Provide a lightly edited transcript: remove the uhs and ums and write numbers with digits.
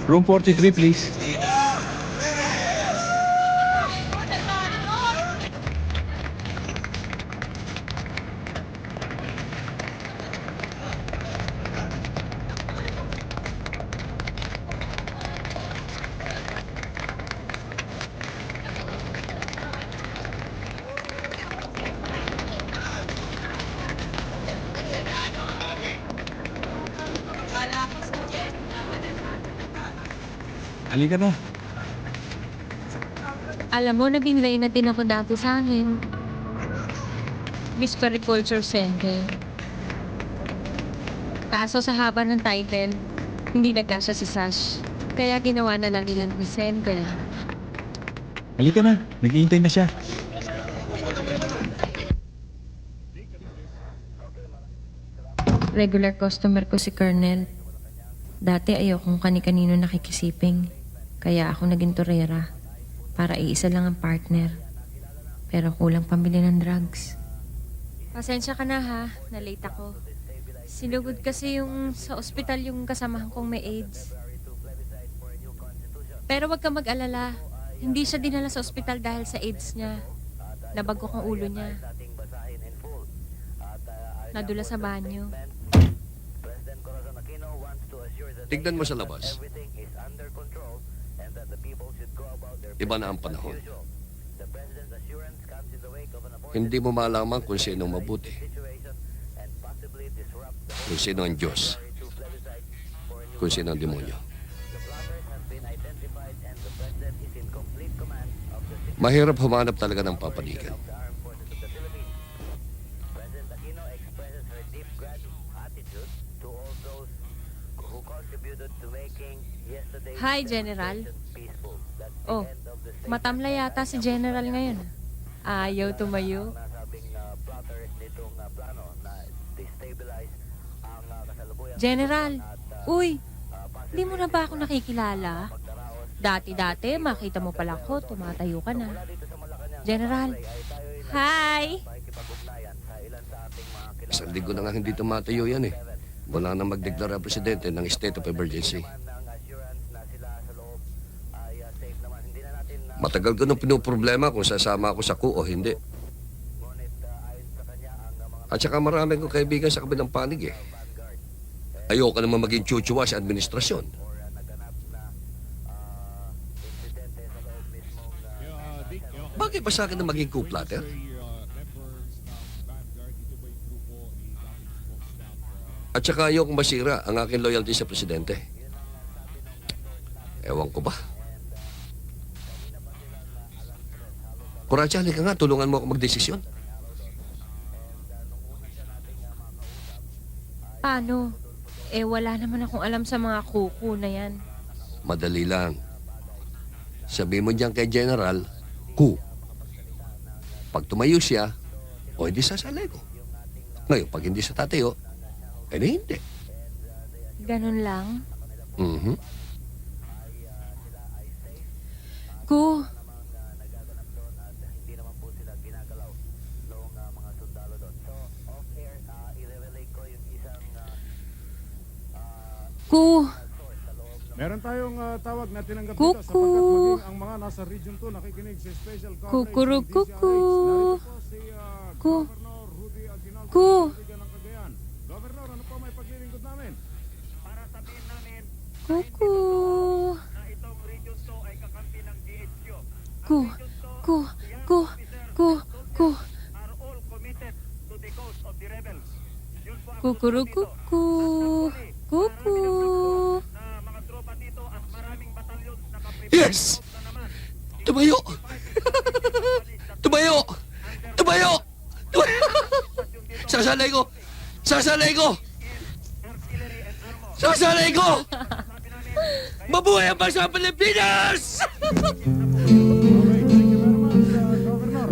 Room 43, please. Halika na. Alam mo, nabinlay na din ako dati sa akin. Miss Periculture Center. Kaso sa haba ng title, hindi nagkasya si Sash. Kaya ginawa na lang nilang Miss Center. Halika na. Naghihintay na siya. Regular customer ko si Colonel. Dati ayokong kani-kanino nakikisiping. Kaya ako naging torera. Para iisa lang ang partner. Pero kulang pambili ng drugs. Pasensya ka na ha, na-late ako. Sinugod kasi yung sa ospital yung kasamahan kong may AIDS. Pero wag ka mag-alala. Hindi siya dinala sa ospital dahil sa AIDS niya. Nabagok ang ulo niya. Nadula sa banyo. Tignan mo sa labas. Iba na ang panahon. Hindi mo malaman kung sino ang mabuti. Kung sino ang Diyos. Kung sino ang demonyo. Mahirap humanap talaga ng papanigan. Hi, General. Oh, matamlay yata si General ngayon. Ayaw tumayo. General, uy, hindi mo na ba ako nakikilala? Dati-dati, makita mo pala ako, tumatayo ka na. General, hi! Isang linggo na nga hindi tumatayo yan eh. Wala na magdeklara ang presidente ng state of emergency. Matagal ko nung pinoproblema kung sasama ako sa coup o hindi. At saka marami kong kaibigan sa kabilang panig eh. Ayoko naman maging chuchuwa sa administrasyon. Bakit ba sa akin na maging coup plotter? At saka ayokong masira ang aking loyalty sa presidente. Ewan ko ba? Kuracha, halika nga, tulungan mo ako magdesisyon. Paano? Wala naman akong alam sa mga kuku na yan. Madali lang. Sabi mo diyan kay General, coup. Pag tumayo siya, o hindi sasalay ko. Ngayon, pag hindi sa tatayo, hindi. Ganun lang? Mhm. Ku, Meron tayong tawag na tinanggap Kuku. dito sapagkat maging ang mga nasa Region 2 nakikinig sa special coverage Kukuru, ng DZRH. kuku. Narito po si Ku. Governor Rudy Aguinaldo, Ku. Kaibigan ng Cagayan. Governor, ano po may paglilingkod namin? Para sabihin namin kuku, na itong Region 2 ay kakampi ng DHQ. ku, ku, ku, ku, ku, Are all committed to the cause of the rebels. Yun po ang kukuru, kuku, kuku. na mga tropa dito at maraming batalyon na Yes! Tumayo! Tumayo! Tumayo! Tumayo! Sasalay ko! Sasalay ko! Sasalay ko! Mabuhay ang bansa ng Pilipinas! Okay, thank you very much, Governor.